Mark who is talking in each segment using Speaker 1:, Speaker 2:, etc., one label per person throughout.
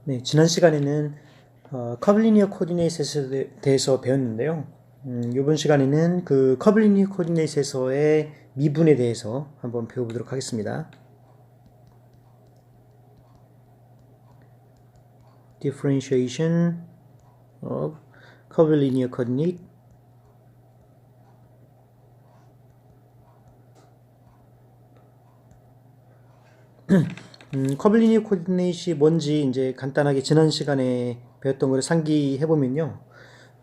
Speaker 1: 네, 지난 시간에는 커블리니어 코디네이트에 대해서 배웠는데요. 이번 시간에는 그 커블리니어 코디네이트에서의 미분에 대해서 한번 배워보도록 하겠습니다. Differentiation of curvilinear coordinate. 커블리니어 코디네이트이 뭔지 이제 간단하게 지난 시간에 배웠던 걸 상기해 보면요.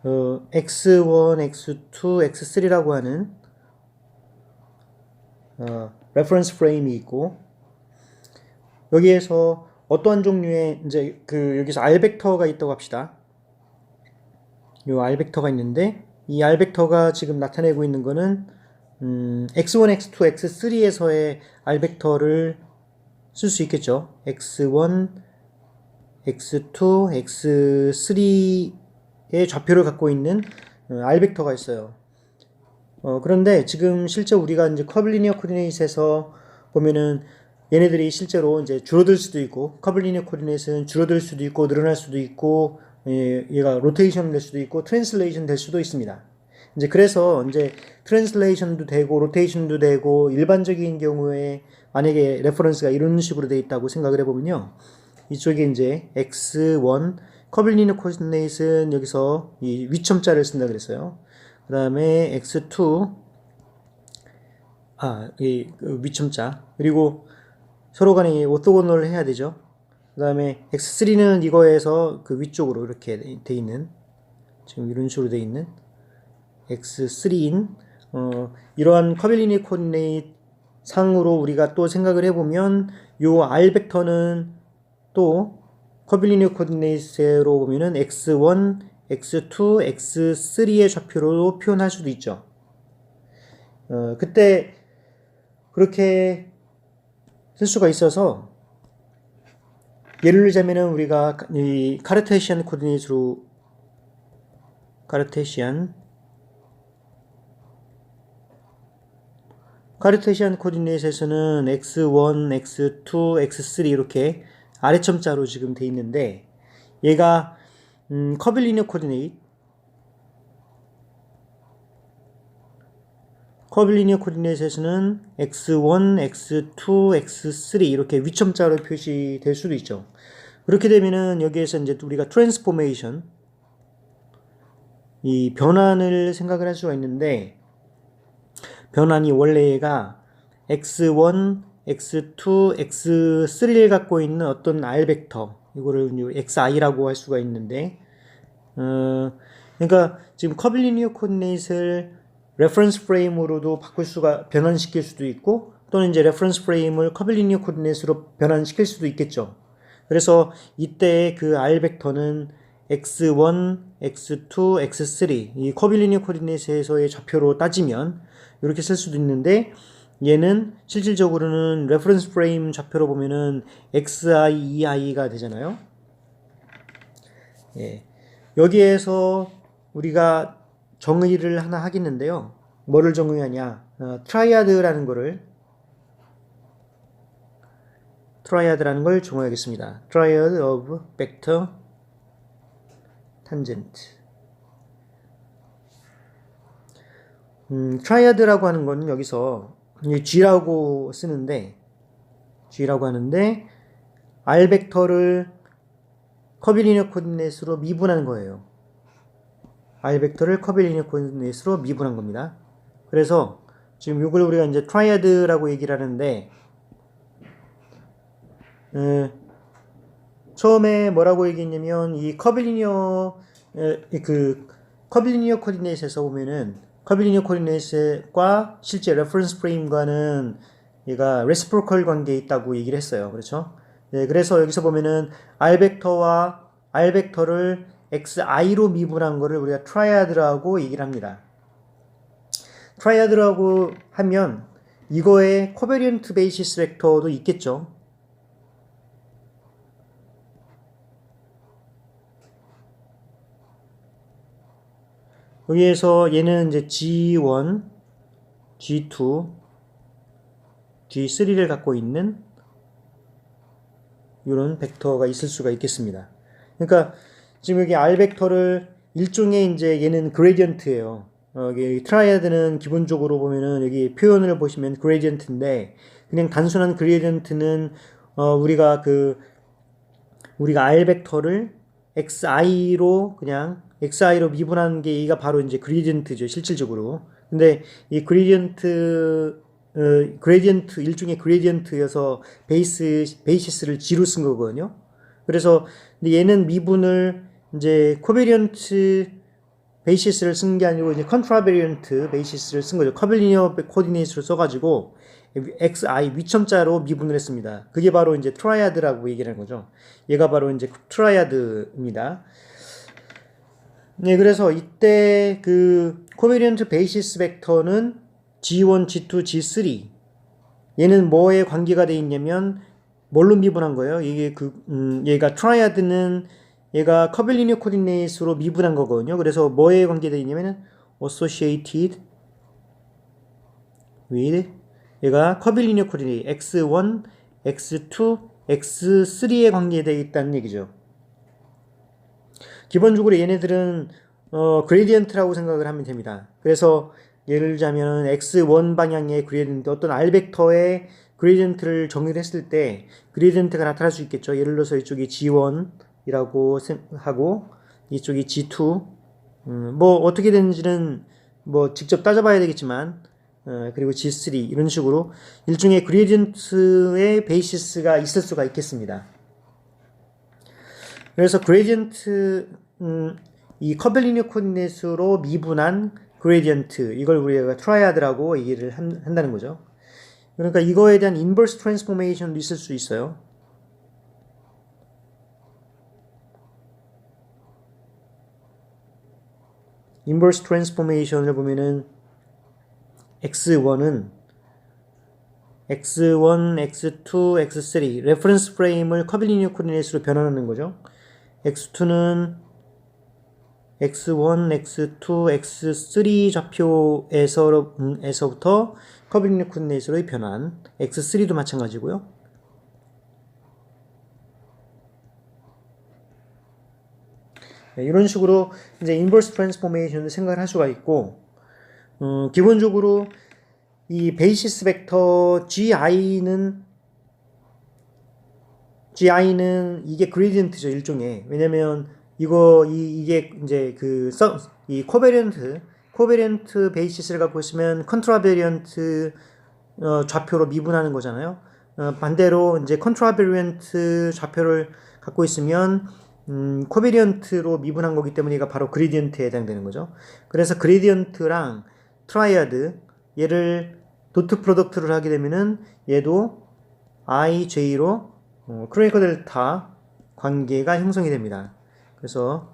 Speaker 1: x1, x2, x3라고 하는 레퍼런스 프레임이 있고, 여기에서 어떠한 종류의 이제 여기서 R 벡터가 있다고 합시다. 요 R 벡터가 있는데, 이 R 벡터가 지금 나타내고 있는 거는 x1, x2, x3에서의 R 벡터를 쓸 수 있겠죠. x1, x2, x3의 좌표를 갖고 있는 R 벡터가 있어요. 그런데 지금 실제 우리가 이제 커블리니어 코디네이트에서 보면은 얘네들이 실제로 이제 줄어들 수도 있고, 커블리니어 코디네이트는 줄어들 수도 있고, 늘어날 수도 있고, 얘가 로테이션 될 수도 있고, 트랜슬레이션 될 수도 있습니다. 이제 그래서 이제 트랜슬레이션도 되고, 로테이션도 되고, 일반적인 경우에 만약에 레퍼런스가 이런 식으로 돼 있다고 생각을 해보면요. 이쪽에 이제 x1, 커블리니어 코디네이트는 여기서 이 위첨자를 쓴다 그랬어요. 그 다음에 x2, 이 위첨자. 그리고 서로 간에 오토고널을 해야 되죠. 그 다음에 x3는 이거에서 그 위쪽으로 이렇게 돼 있는, 지금 이런 식으로 돼 있는 x3인 이러한 커블리니어 코디네이트 상으로 우리가 또 생각을 해보면 요 R 벡터는 또 커블리니어 코디네이트로 보면은 x1, x2, x3의 좌표로 표현할 수도 있죠. 그때 그렇게 쓸 수가 있어서, 예를 들자면은 우리가 이 카르테시안 코디네이트로 카르테시안 코디네이트에서는 x1, x2, x3 이렇게 아래첨자로 지금 돼 있는데, 얘가 커블리니어 코디네이트에서는 x1, x2, x3 이렇게 위첨자로 표시될 수도 있죠. 그렇게 되면은 여기에서 이제 우리가 트랜스포메이션, 이 변환을 생각을 할 수가 있는데, 변환이 원래 얘가 x1, x2, x3를 갖고 있는 어떤 R 벡터, 이거를 xi라고 할 수가 있는데, 그러니까 지금 커블리니어 코디네이트를 레퍼런스 프레임으로도 변환시킬 수도 있고, 또는 이제 레퍼런스 프레임을 커블리니어 코디네이트로 변환시킬 수도 있겠죠. 그래서 이때 그 R 벡터는 x1, x2, x3 이 커블리니어 코디네이트에서의 좌표로 따지면 이렇게 쓸 수도 있는데, 얘는 실질적으로는 레퍼런스 프레임 좌표로 보면은 xi, ei가 되잖아요. 예. 여기에서 우리가 정의를 하나 하겠는데요. 뭐를 정의하냐? 트라이아드라는 걸 정의하겠습니다. Triad of vector tangent. 트라이아드라고 하는 건 여기서 G라고 쓰는데, G라고 하는데 R 벡터를 커빌리니어 코디네이트로 미분하는 거예요. R 벡터를 커빌리니어 코디네이트로 미분한 겁니다. 그래서 지금 이걸 우리가 이제 트라이아드라고 얘기를 하는데, 처음에 뭐라고 얘기했냐면 이 커빌리니어 코디네이트에서 보면은 커빌리니어 코디네이트과 실제 레퍼런스 프레임과는 얘가 레시프로컬 관계에 있다고 얘기를 했어요. 그렇죠? 네, 그래서 여기서 보면은 R 벡터를 xi로 미분한 거를 우리가 트라이아드라고 얘기를 합니다. 트라이아드라고 하면 이거에 코베리언트 베이시스 벡터도 있겠죠. 여기에서 얘는 이제 G1, G2, G3를 갖고 있는 이런 벡터가 있을 수가 있겠습니다. 그러니까 지금 여기 R 벡터를 일종의 이제 얘는 그레디언트예요. 여기 트라이아드는 기본적으로 보면은 여기 표현을 보시면 그레디언트인데 그냥 단순한 그레디언트는 우리가 R 벡터를 xi로 미분하는 게 이가 바로 이제 그레디언트죠, 실질적으로. 근데 이 그레디언트 일종의 그레디언트여서 베이시스를 G로 쓴 거거든요. 그래서 근데 얘는 미분을 이제 코베리언트 베이시스를 쓴 게 아니고 이제 컨트라베리언트 베이시스를 쓴 거죠. 커블리니어 코디네이트를 써가지고 xi 위첨자로 미분을 했습니다. 그게 바로 이제 트라이아드라고 얘기를 하는 거죠. 얘가 바로 이제 트라이아드입니다. 네, 그래서 이때 그 코베리언트 베이시스 벡터는 G1, G2, G3 얘는 뭐에 관계가 돼 있냐면 뭘로 미분한 거예요? 얘가 트라이아드는 얘가 커블리니어 코디네이트로 미분한 거거든요. 그래서 뭐에 관계되어 있냐면은 associated with 얘가 커블리니어 코디네이트 x1, x2, x3에 관계되어 있다는 얘기죠. 기본적으로 얘네들은 그레디언트라고 생각을 하면 됩니다. 그래서 예를 들자면 x1 방향의 그레디언트, 어떤 R 벡터의 그레디언트를 정의를 했을 때 그레디언트가 나타날 수 있겠죠. 예를 들어서 이쪽이 G1이라고 하고 이쪽이 G2, 뭐 어떻게 되는지는 뭐 직접 따져봐야 되겠지만 그리고 G3 이런 식으로 일종의 그레디언트의 베이시스가 있을 수가 있겠습니다. 그래서 그레디언트 이 커블리니어 코디네이트로 미분한 그레디언트 이걸 우리가 트라이아드라고 얘기를 한다는 거죠. 그러니까 이거에 대한 인버스 트랜스포메이션도 있을 수 있어요. 인버스 트랜스포메이션을 보면은 x1, x2, x3 레퍼런스 프레임을 커블리니어 코디네이트로 변환하는 거죠. x2는 x1, x2, x3 좌표에서부터 커블리니어 코디네이트로의 변환, x3도 마찬가지고요. 네, 이런 식으로 이제 인버스 트랜스포메이션을 생각을 할 수가 있고, 기본적으로 이 베이시스 벡터 GI는 이게 그레디언트죠, 일종의. 왜냐면 이게 이제 이 코베리언트 베이시스를 갖고 있으면 컨트라베리언트 좌표로 미분하는 거잖아요. 반대로 이제 컨트라베리언트 좌표를 갖고 있으면 코베리언트로 미분한 거기 때문에 얘가 바로 그레디언트에 해당되는 거죠. 그래서 그레디언트랑 트라이아드 얘를 도트 프로덕트를 하게 되면은 얘도 IJ로 크로니커 델타 관계가 형성이 됩니다. 그래서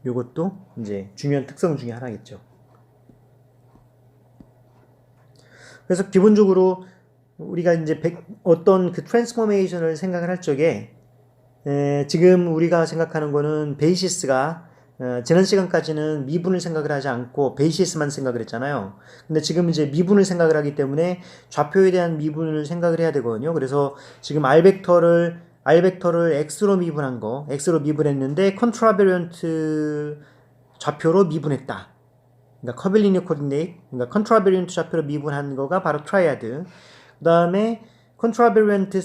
Speaker 1: 이것도 이제 중요한 특성 중에 하나겠죠. 그래서 기본적으로 우리가 이제 어떤 그 트랜스포메이션을 생각을 할 적에 지금 우리가 생각하는 거는 베이시스가 지난 시간까지는 미분을 생각을 하지 않고 베이시스만 생각을 했잖아요. 근데 지금 이제 미분을 생각을 하기 때문에 좌표에 대한 미분을 생각을 해야 되거든요. 그래서 지금 R 벡터를 X로 미분한 거, X로 미분했는데 컨트라베리언트 좌표로 미분했다. 그러니까 커블리니어 코디네이트, 그러니까 컨트라베리언트 좌표로 미분한 거가 바로 트라이아드. 그 다음에 컨트라베리언트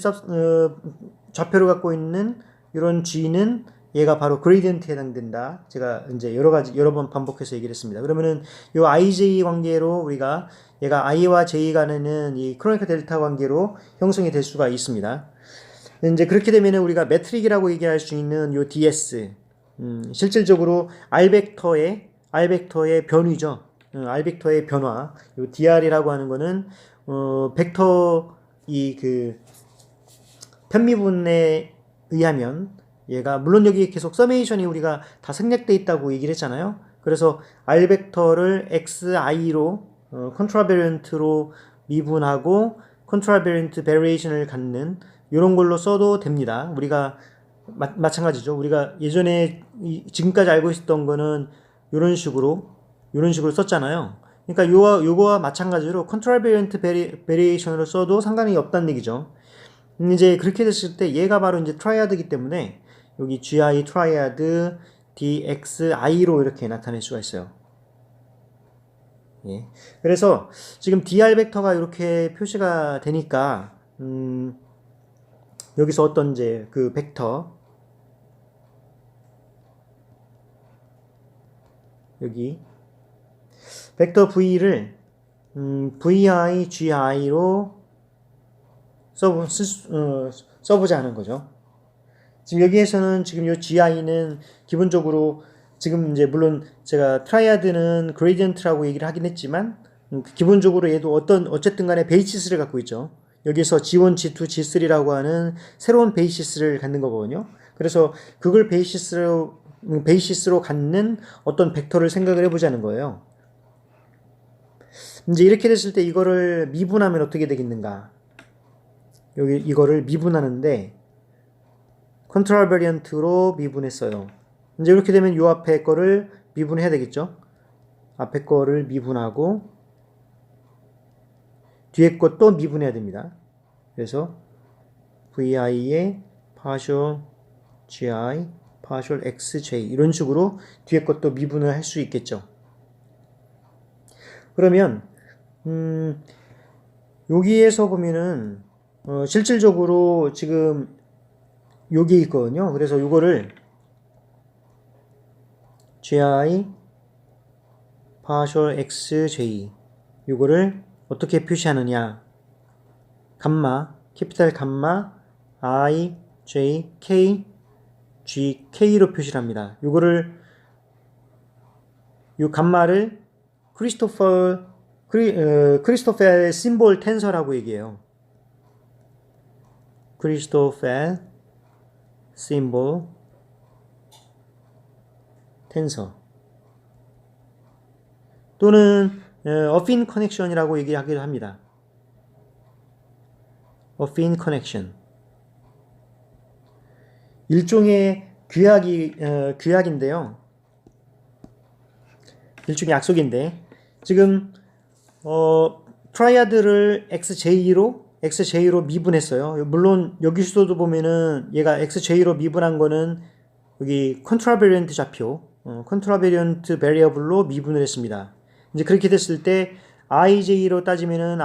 Speaker 1: 좌표를 갖고 있는 이런 G는 얘가 바로 그레디언트에 해당된다. 제가 이제 여러 번 반복해서 얘기를 했습니다. 그러면은 요 IJ 관계로 얘가 I와 J 간에는 이 크로니커 델타 관계로 형성이 될 수가 있습니다. 이제 그렇게 되면은 우리가 매트릭이라고 얘기할 수 있는 요 DS, 실질적으로 R 벡터의 변위죠. R 벡터의 변화. 요 DR이라고 하는 거는 벡터 편미분에 의하면 얘가 물론 여기 계속 서메이션이 우리가 다 생략돼 있다고 얘기를 했잖아요. 그래서 R 벡터를 XI로 컨트라베리언트로 미분하고 컨트라베리언트 베리에이션을 갖는 이런 걸로 써도 됩니다. 우리가 마찬가지죠. 우리가 예전에 지금까지 알고 있었던 거는 이런 식으로 썼잖아요. 그러니까 요거와 마찬가지로 컨트라베리언트 베리에이션으로 써도 상관이 없다는 얘기죠. 이제 그렇게 됐을 때 얘가 바로 이제 트라이아드이기 때문에 여기 GI 트라이아드 DXI로 이렇게 나타낼 수가 있어요. 예. 그래서 지금 DR 벡터가 이렇게 표시가 되니까 여기서 어떤 이제 그 벡터 여기 벡터 V를 VI, GI로 써보자 하는 거죠. 지금 여기에서는 지금 이 GI는 기본적으로 지금 이제 물론 제가 트라이아드는 그레디언트라고 얘기를 하긴 했지만 기본적으로 얘도 어쨌든 간에 베이시스를 갖고 있죠. 여기서 G1, G2, G3라고 하는 새로운 베이시스를 갖는 거거든요. 그래서 그걸 베이시스로 갖는 어떤 벡터를 생각을 해보자는 거예요. 이제 이렇게 됐을 때 이거를 미분하면 어떻게 되겠는가? 여기 이거를 미분하는데 컨트롤 베리언트로 미분했어요. 이제 이렇게 되면 이 앞에 거를 미분해야 되겠죠? 앞에 거를 미분하고 뒤에 것도 미분해야 됩니다. 그래서 VI의 partial GI, partial XJ 이런 식으로 뒤에 것도 미분을 할 수 있겠죠. 그러면 여기에서 보면은 실질적으로 지금 여기 있거든요. 그래서 이거를 GI partial XJ 이거를 어떻게 표시하느냐? 감마, 캐피탈 감마 I, J, K, G, K로 표시를 합니다. 요거를 요 감마를 크리스토펠 심볼 텐서라고 얘기해요. 크리스토펠 심볼 텐서 또는 어핀 커넥션이라고 얘기하기도 합니다. 어핀 커넥션 일종의 규약인데요. 일종의 약속인데 지금 트라이아드를 XJ로 미분했어요. 물론 여기서도 보면은 얘가 XJ로 미분한 거는 여기 컨트라베리언트 좌표, 컨트라베리언트 베리어블로 미분을 했습니다. 이제 그렇게 됐을 때 IJ로 따지면은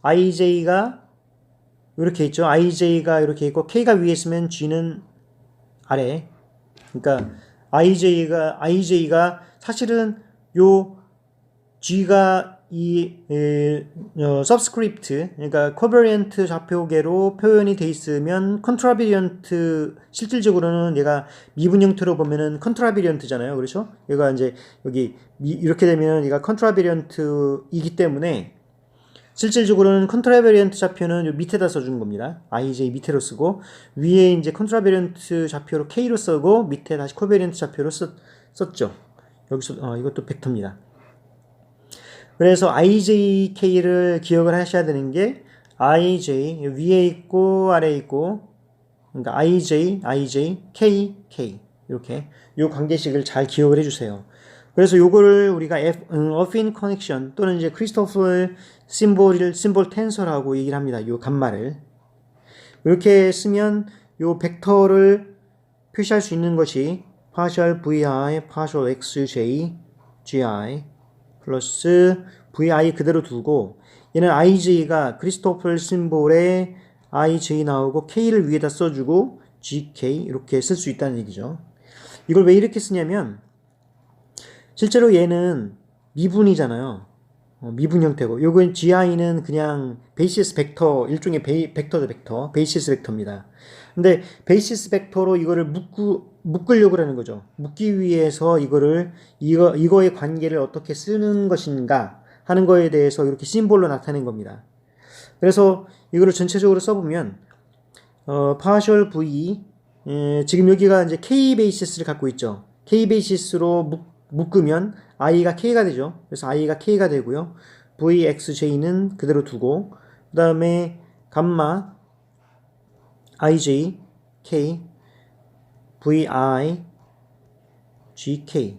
Speaker 1: IJ가 이렇게 있죠. IJ가 이렇게 있고 K가 위에 있으면 G는 아래. 그러니까 IJ가 사실은 요 G가 이 subscript 그러니까 코베리언트 좌표계로 표현이 돼 있으면 컨트라베리언트 실질적으로는 얘가 미분 형태로 보면은 컨트라베리언트잖아요. 그렇죠? 얘가 이제 여기 이렇게 되면 얘가 컨트라베리언트이기 때문에 실질적으로는 컨트라베리언트 좌표는 요 밑에다 써준 겁니다. IJ 밑에로 쓰고 위에 이제 컨트라베리언트 좌표로 K로 쓰고 밑에 다시 코베리언트 좌표로 썼죠. 여기서 이것도 벡터입니다. 그래서 IJK를 기억을 하셔야 되는 게 IJ 위에 있고 아래에 있고 그러니까 IJ, K 이렇게 요 관계식을 잘 기억을 해주세요. 그래서 요거를 우리가 어핀 커넥션 또는 이제 크리스토플 심볼 텐서라고 얘기를 합니다. 요 감마를 이렇게 쓰면 요 벡터를 표시할 수 있는 것이 partial VI, partial XJ, GI 플러스 VI 그대로 두고 얘는 IJ가 크리스토플 심볼에 IJ 나오고 K를 위에다 써주고 GK 이렇게 쓸 수 있다는 얘기죠. 이걸 왜 이렇게 쓰냐면 실제로 얘는 미분이잖아요. 미분 형태고 요건 GI는 그냥 베이시스 벡터 일종의 벡터 베이시스 벡터입니다. 근데 베이시스 벡터로 이거를 묶으려고 하는 거죠. 묶기 위해서 이거의 관계를 어떻게 쓰는 것인가 하는 거에 대해서 이렇게 심볼로 나타낸 겁니다. 그래서 이거를 전체적으로 써보면 partial V 지금 여기가 이제 K 베이시스를 갖고 있죠. K 베이시스로 묶으면 I가 K가 되죠. 그래서 I가 K가 되고요. VXJ는 그대로 두고 그 다음에 감마 IJ, K, VI, GK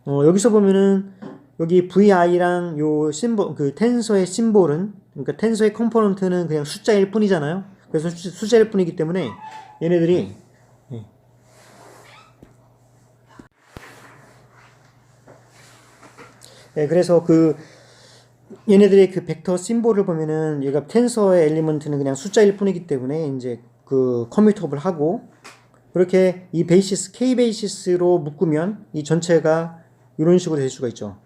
Speaker 1: 여기서 보면은 여기 VI랑 요 심볼 그 텐서의 심볼은 그러니까 텐서의 컴포넌트는 그냥 숫자일 뿐이잖아요. 그래서 숫자일 뿐이기 때문에 얘네들이 그래서 얘네들의 그 벡터 심볼을 보면은 얘가 텐서의 엘리먼트는 그냥 숫자일 뿐이기 때문에 이제 그 커뮤터블 하고 그렇게 이 베이시스 K 베이시스로 묶으면 이 전체가 이런 식으로 될 수가 있죠.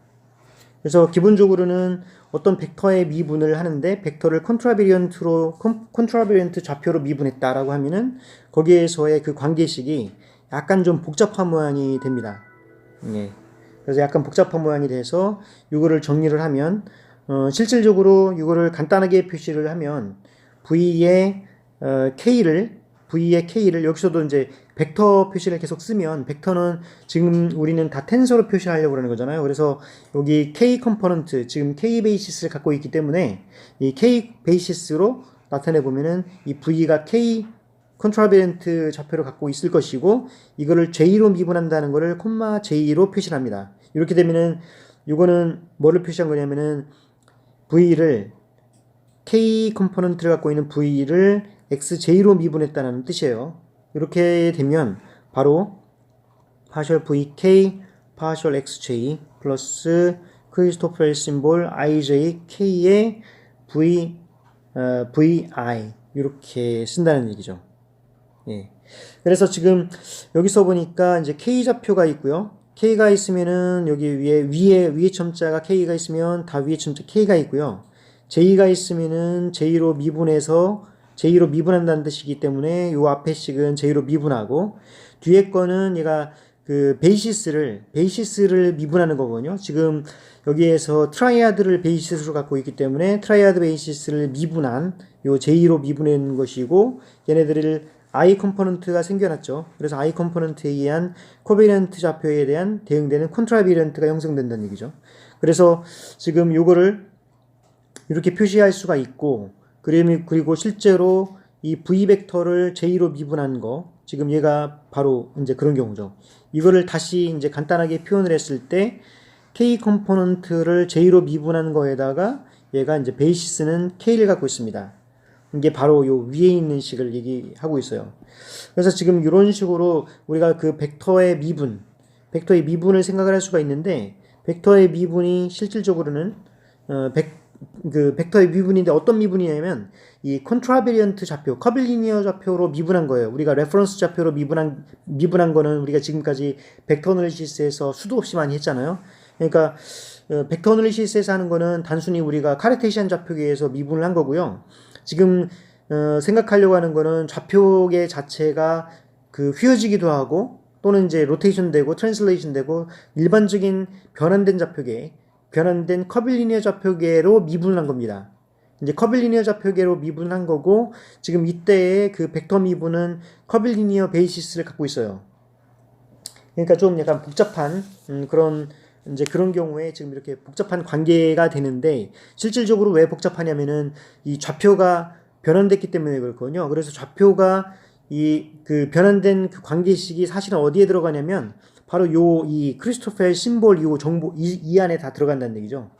Speaker 1: 그래서 기본적으로는 어떤 벡터의 미분을 하는데 벡터를 컨트라베리언트 좌표로 미분했다라고 하면은 거기에서의 그 관계식이 약간 좀 복잡한 모양이 됩니다. 예. 그래서 약간 복잡한 모양이 돼서 이거를 정리를 하면 실질적으로 이거를 간단하게 표시를 하면 V의 K를 여기서도 이제 벡터 표시를 계속 쓰면 벡터는 지금 우리는 다 텐서로 표시하려고 그러는 거잖아요. 그래서 여기 K 컴포넌트 지금 K 베이시스를 갖고 있기 때문에 이 K 베이시스로 나타내 보면은 이 V가 K 컨트라베리언트 좌표를 갖고 있을 것이고 이거를 J로 미분한다는 거를 콤마 J로 표시를 합니다. 이렇게 되면은 이거는 뭐를 표시한 거냐면은 V를 K 컴포넌트를 갖고 있는 V를 XJ로 미분했다는 뜻이에요. 이렇게 되면 바로 partial VK, partial XJ 플러스 크리스토퍼 심볼 IJ K의 VI 이렇게 쓴다는 얘기죠. 예. 그래서 지금 여기서 보니까 이제 K 좌표가 있고요. K가 있으면은 여기 위에 첨자가 K가 있으면 다 위에 첨자 K가 있고요. J가 있으면은 J로 미분한다는 뜻이기 때문에 요 앞에 식은 J로 미분하고 뒤에 거는 얘가 그 베이시스를 미분하는 거거든요. 지금 여기에서 트라이아드를 베이시스로 갖고 있기 때문에 트라이아드 베이시스를 미분한 요 J로 미분한 것이고 얘네들을 I 컴포넌트가 생겨났죠. 그래서 I 컴포넌트에 의한 코베리언트 좌표에 대한 대응되는 컨트라베리언트가 형성된다는 얘기죠. 그래서 지금 요거를 이렇게 표시할 수가 있고 그리고 실제로 이 V 벡터를 J로 미분한 거 지금 얘가 바로 이제 그런 경우죠. 이거를 다시 이제 간단하게 표현을 했을 때 K 컴포넌트를 J로 미분한 거에다가 얘가 이제 베이시스는 K를 갖고 있습니다. 이게 바로 요 위에 있는 식을 얘기하고 있어요. 그래서 지금 이런 식으로 우리가 그 벡터의 미분을 생각을 할 수가 있는데 벡터의 미분이 실질적으로는 그 벡터의 미분인데 어떤 미분이냐면 이 컨트라베리언트 좌표, 커빌리니어 좌표로 미분한 거예요. 우리가 레퍼런스 좌표로 미분한 거는 우리가 지금까지 벡터 어널리시스에서 수도 없이 많이 했잖아요. 그러니까 벡터 어널리시스에서 하는 거는 단순히 우리가 카르테시안 좌표계에서 미분을 한 거고요. 지금 생각하려고 하는 거는 좌표계 자체가 그 휘어지기도 하고 또는 이제 로테이션 되고 트랜슬레이션 되고 일반적인 변환된 커빌리니어 좌표계로 미분을 한 겁니다. 이제 커빌리니어 좌표계로 미분한 거고 지금 이때의 그 벡터 미분은 커빌리니어 베이시스를 갖고 있어요. 그러니까 좀 약간 복잡한 그런 경우에 지금 이렇게 복잡한 관계가 되는데 실질적으로 왜 복잡하냐면은 이 좌표가 변환됐기 때문에 그렇거든요. 그래서 좌표가 그 변환된 그 관계식이 사실은 어디에 들어가냐면 바로 이 크리스토펠 심볼 정보 이 안에 다 들어간다는 얘기죠.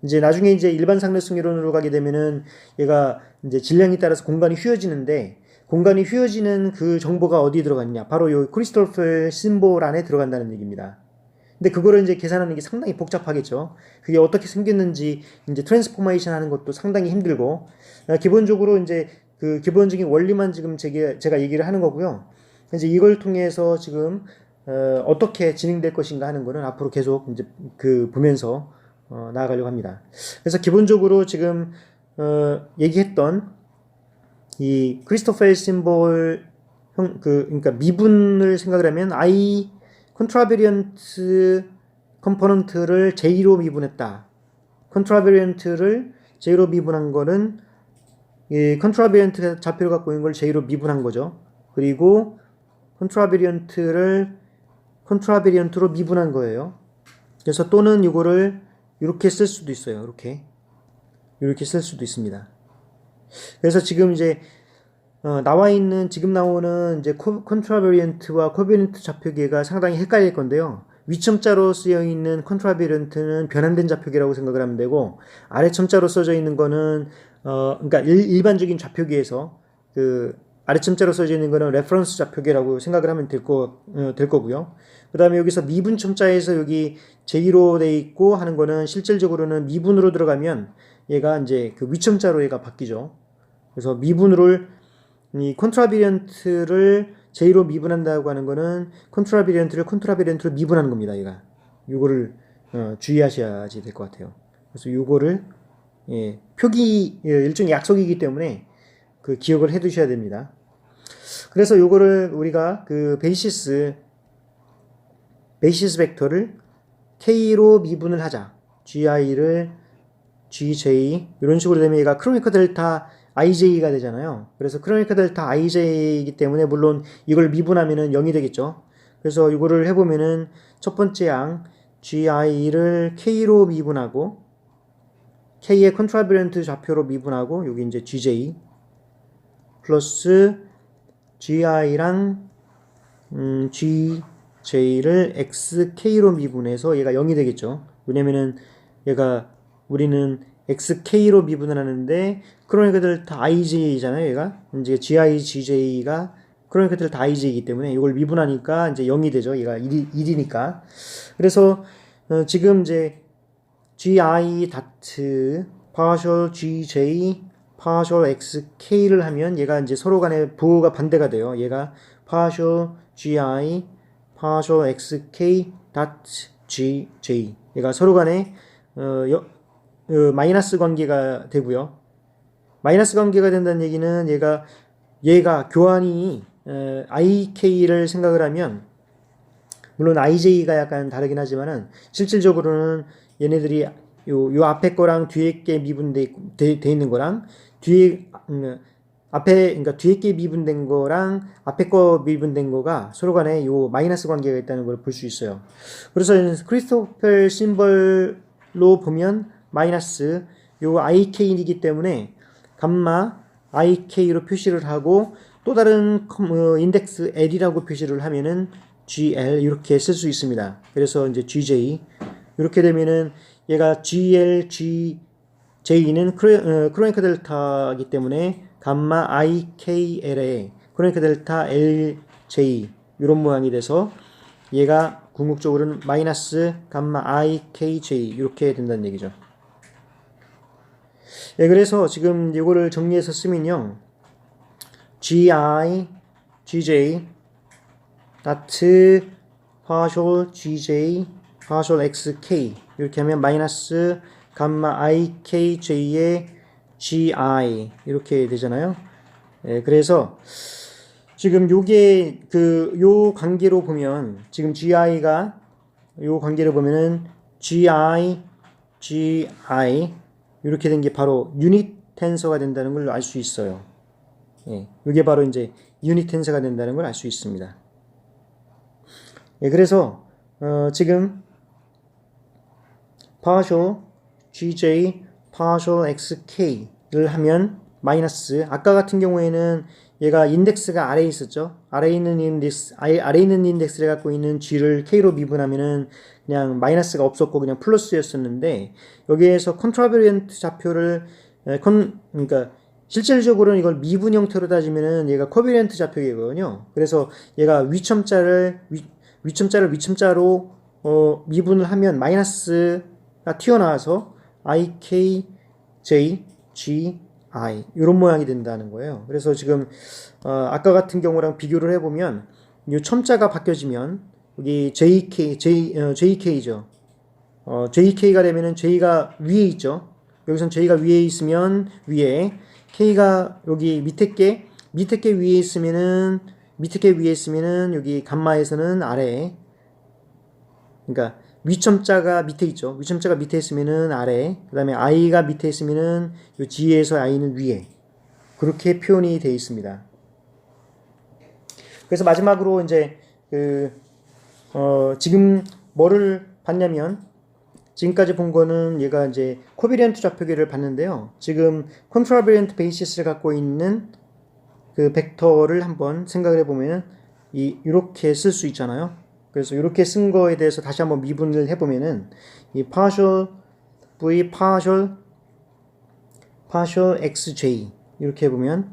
Speaker 1: 이제 나중에 이제 일반 상례성 이론으로 가게 되면은 얘가 이제 질량에 따라서 공간이 휘어지는데 공간이 휘어지는 그 정보가 어디에 들어갔냐? 바로 요 크리스토펠 심볼 안에 들어간다는 얘기입니다. 근데 그거를 이제 계산하는 게 상당히 복잡하겠죠. 그게 어떻게 생겼는지 이제 트랜스포메이션 하는 것도 상당히 힘들고 기본적으로 이제 그 기본적인 원리만 지금 제가 얘기를 하는 거고요. 이제 이걸 통해서 지금 어떻게 진행될 것인가 하는 거는 앞으로 계속 이제 보면서 나아가려고 합니다. 그래서 기본적으로 지금 얘기했던 이 크리스토펠 심볼 그러니까 미분을 생각을 하면 I 컨트라베리언트 컴포넌트를 J로 미분했다. 컨트라베리언트를 J로 미분한 거는 이 컨트라베리언트 좌표를 갖고 있는 걸 J로 미분한 거죠. 그리고 컨트라베리언트로 미분한 거예요. 그래서 또는 이거를 이렇게 쓸 수도 있어요. 이렇게 쓸 수도 있습니다. 그래서 지금 이제 지금 나오는 이제 컨트라베리언트와 코베리언트 좌표계가 상당히 헷갈릴 건데요. 위첨자로 쓰여 있는 컨트라비런트는 변환된 좌표기라고 생각을 하면 되고, 아래 첨자로 써져 있는 거는 그러니까 일반적인 좌표기에서 그 아래 첨자로 써져 있는 거는 레퍼런스 좌표기라고 생각을 하면 될 거고요. 그 다음에 여기서 미분 첨자에서 여기 제2로 돼 있고 하는 거는 실질적으로는 미분으로 들어가면 얘가 이제 그 위첨자로 얘가 바뀌죠. 그래서 미분을 이 컨트라비런트를 제2로 미분한다고 하는 거는 컨트라비런트로 미분하는 겁니다. 얘가 요거를 주의하셔야지 될 것 같아요. 그래서 요거를 표기 일종의 약속이기 때문에 그 기억을 해 두셔야 됩니다. 그래서 요거를 우리가 그 베이시스 벡터를 K로 미분을 하자. GI를 GJ 이런 식으로 되면 얘가 크로니커 델타 IJ가 되잖아요. 그래서 크로니커 델타 IJ이기 때문에 물론 이걸 미분하면은 0이 되겠죠. 그래서 이거를 해보면은 첫 번째 양 GI를 K로 미분하고 K의 컨트라비런트 좌표로 미분하고 여기 이제 GJ 플러스 GI랑 GJ를 XK로 미분해서 얘가 0이 되겠죠. 왜냐면은 얘가 우리는 XK로 미분을 하는데 크로니커 델타 IJ잖아요. 얘가 이제 GI, GJ가 크로니커 델타 IJ이기 때문에 이걸 미분하니까 이제 0이 되죠. 얘가 1이니까. 그래서 지금 이제 GI 다트 partial GJ partial XK를 하면 얘가 이제 서로 간에 부호가 반대가 돼요. 얘가 partial GI partial XK dot GJ 얘가 서로 간에 마이너스 관계가 되고요. 마이너스 관계가 된다는 얘기는 얘가 교환이 IK를 생각을 하면 물론 IJ가 약간 다르긴 하지만은 실질적으로는 얘네들이 요 앞에 거랑 뒤에 게 미분돼 있는 거랑 그러니까 뒤에 게 미분된 거랑 앞에 거 미분된 거가 서로 간에 요 마이너스 관계가 있다는 걸 볼 수 있어요. 그래서 크리스토펠 심벌로 보면 마이너스 요 IK이기 때문에 감마 IK로 표시를 하고 또 다른 인덱스 L이라고 표시를 하면은 GL 이렇게 쓸 수 있습니다. 그래서 이제 GJ 이렇게 되면은 얘가 GL, GJ는 크로니커 델타이기 때문에 감마 IKL에 크로니커 델타 LJ 이런 모양이 돼서 얘가 궁극적으로는 마이너스 감마 IKJ 이렇게 된다는 얘기죠. 그래서 지금 이거를 정리해서 쓰면요. GI, GJ, 다트, partial GJ, partial XK 이렇게 하면 마이너스 감마 IKJ의 GI 이렇게 되잖아요. 그래서 지금 요게 요 관계로 보면 지금 GI가 요 관계를 보면은 GI 이렇게 된 게 바로 유닛 텐서가 된다는 걸 알 수 있어요. 이게 바로 이제 유닛 텐서가 된다는 걸 알 수 있습니다. 그래서 지금 partial GJ partial XK를 하면 마이너스 아까 같은 경우에는 얘가 인덱스가 아래에 있었죠. 아래에 있는 인덱스를 갖고 있는 G를 K로 미분하면은 그냥 마이너스가 없었고 그냥 플러스였었는데 여기에서 컨트라비런트 좌표를 그러니까 실질적으로는 이걸 미분 형태로 따지면은 얘가 코비런트 좌표이거든요. 그래서 얘가 위첨자로 미분을 하면 마이너스가 튀어나와서 IKJ, GI 이런 모양이 된다는 거예요. 그래서 지금 아까 같은 경우랑 비교를 해보면 이 첨자가 바뀌어지면 여기 JK죠. JK가 되면은 J가 위에 있죠. 여기선 J가 위에 있으면 위에 K가 여기 밑에 게 위에 있으면은 여기 감마에서는 아래에 그러니까 위첨자가 밑에 있죠. 위첨자가 밑에 있으면은 아래, 그 다음에 I가 밑에 있으면은 요 G에서 I는 위에. 그렇게 표현이 되어 있습니다. 그래서 마지막으로 이제, 지금 뭐를 봤냐면, 지금까지 본 거는 얘가 이제 코비리언트 좌표계를 봤는데요. 지금 컨트라비런트 베이시스를 갖고 있는 그 벡터를 한번 생각을 해보면, 이렇게 쓸 수 있잖아요. 그래서 이렇게 쓴 거에 대해서 다시 한번 미분을 해보면은 이 partial v partial xj 이렇게 해보면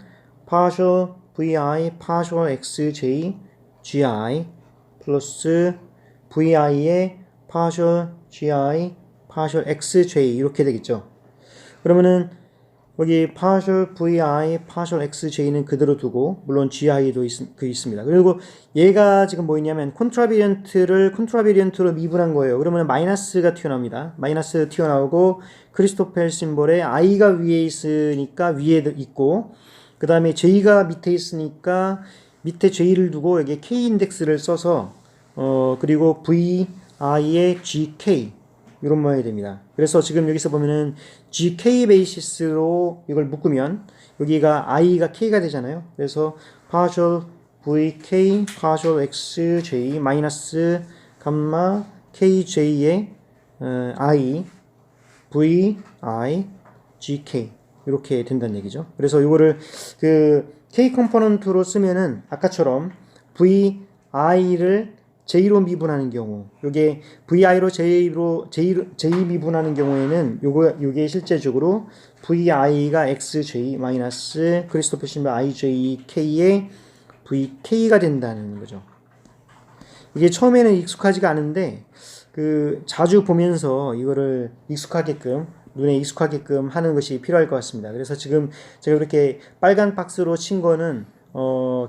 Speaker 1: partial vi partial xj gi 플러스 vi의 partial gi partial xj 이렇게 되겠죠. 그러면은 여기 partial vi partial xj는 그대로 두고 물론 gi도 있습니다. 그리고 얘가 지금 뭐 있냐면 컨트라베리언트로 미분한 거예요. 그러면 마이너스가 튀어나옵니다. 마이너스 튀어나오고 크리스토펠 심볼에 i가 위에 있으니까 위에 있고 그 다음에 j가 밑에 있으니까 밑에 j를 두고 여기 k 인덱스를 써서 그리고 vi의 gk 이런 모양이 됩니다. 그래서 지금 여기서 보면은 GK 베이시스로 이걸 묶으면 여기가 i가 k가 되잖아요. 그래서 partial vk partial xj 마이너스 감마 kj의 i vi gk 이렇게 된다는 얘기죠. 그래서 이거를 그 k 컴포넌트로 쓰면은 아까처럼 vi를 j로 미분하는 경우, 요게 vi로 j 미분하는 경우에는 요게 실제적으로 vi가 xj 마이너스 크리스토퍼 심볼 ijk의 vk가 된다는 거죠. 이게 처음에는 익숙하지가 않은데 그 자주 보면서 이거를 눈에 익숙하게끔 하는 것이 필요할 것 같습니다. 그래서 지금 제가 이렇게 빨간 박스로 친 거는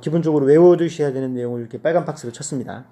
Speaker 1: 기본적으로 외워두셔야 되는 내용을 이렇게 빨간 박스로 쳤습니다.